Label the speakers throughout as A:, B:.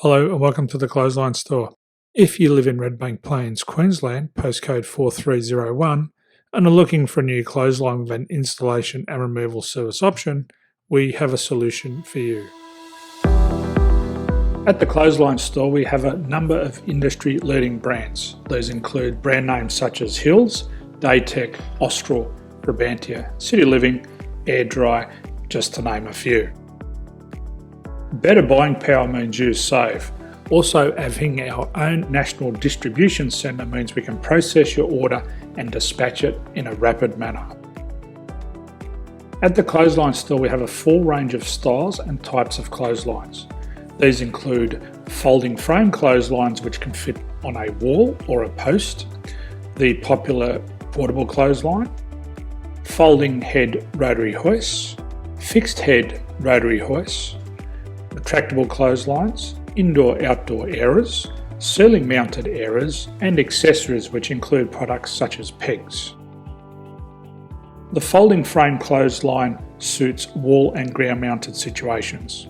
A: Hello and welcome to the Clothesline Store. If you live in Redbank Plains, Queensland, postcode 4301, and are looking for a new clothesline with an installation and removal service option, we have a solution for you. At the Clothesline Store, we have a number of industry-leading brands. These include brand names such as Hills, Daytech, Austral, Brabantia, City Living, Air Dry, just to name a few. Better buying power means you save. Also, having our own national distribution centre means we can process your order and dispatch it in a rapid manner. At the Clothesline Store, we have a full range of styles and types of clotheslines. These include folding frame clotheslines which can fit on a wall or a post, the popular portable clothesline, folding head rotary hoists, fixed head rotary hoists, retractable clotheslines, indoor-outdoor airers, ceiling-mounted airers, and accessories which include products such as pegs. The folding frame clothesline suits wall and ground-mounted situations.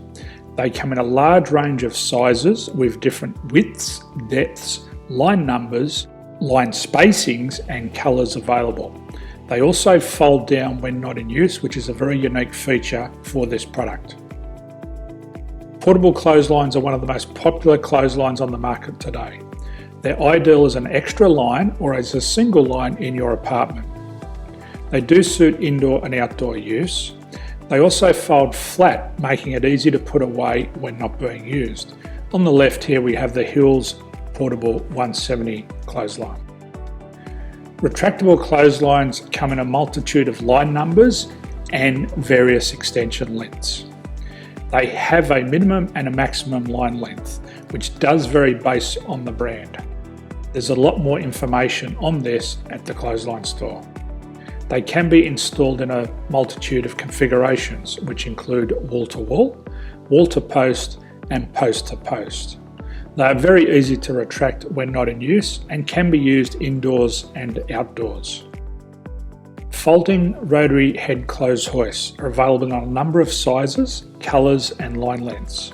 A: They come in a large range of sizes with different widths, depths, line numbers, line spacings, and colours available. They also fold down when not in use, which is a very unique feature for this product. Portable clotheslines are one of the most popular clotheslines on the market today. They're ideal as an extra line or as a single line in your apartment. They do suit indoor and outdoor use. They also fold flat, making it easy to put away when not being used. On the left here we have the Hills Portable 170 clothesline. Retractable clotheslines come in a multitude of line numbers and various extension lengths. They have a minimum and a maximum line length, which does vary based on the brand. There's a lot more information on this at the Clothesline Store. They can be installed in a multitude of configurations, which include wall-to-wall, wall-to-post, and post-to-post. They are very easy to retract when not in use and can be used indoors and outdoors. Folding rotary head clothes hoists are available on a number of sizes, colours and line lengths.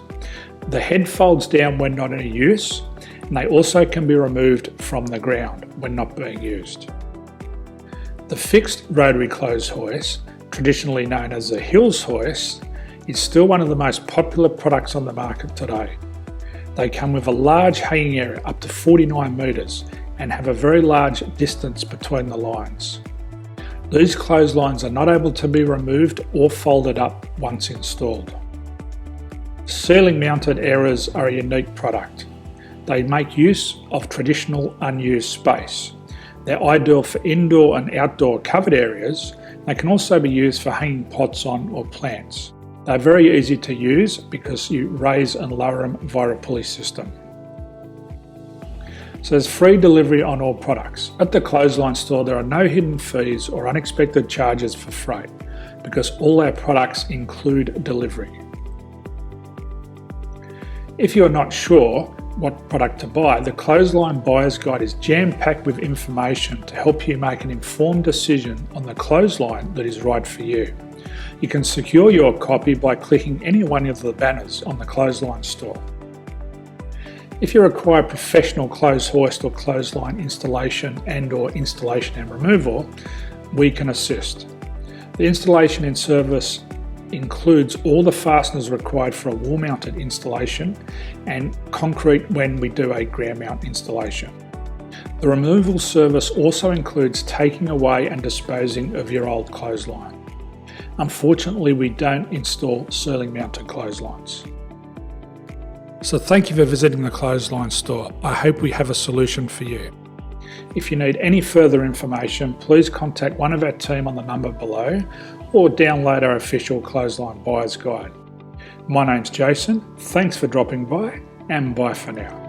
A: The head folds down when not in use, and they also can be removed from the ground when not being used. The fixed rotary clothes hoist, traditionally known as the Hills hoist, is still one of the most popular products on the market today. They come with a large hanging area up to 49 metres and have a very large distance between the lines. These clotheslines are not able to be removed or folded up once installed. Ceiling mounted airers are a unique product. They make use of traditional unused space. They're ideal for indoor and outdoor covered areas. They can also be used for hanging pots on or plants. They're very easy to use because you raise and lower them via a pulley system. So there's free delivery on all products. At the Clothesline Store, there are no hidden fees or unexpected charges for freight because all our products include delivery. If you're not sure what product to buy, the Clothesline Buyer's Guide is jam-packed with information to help you make an informed decision on the clothesline that is right for you. You can secure your copy by clicking any one of the banners on the Clothesline Store. If you require professional clothes hoist or clothesline installation and/or installation and removal, we can assist. The installation and service includes all the fasteners required for a wall-mounted installation and concrete when we do a ground mount installation. The removal service also includes taking away and disposing of your old clothesline. Unfortunately, we don't install ceiling-mounted clotheslines. So thank you for visiting the Clothesline Store. I hope we have a solution for you. If you need any further information, please contact one of our team on the number below or download our official Clothesline Buyer's Guide. My name's Jason, thanks for dropping by and bye for now.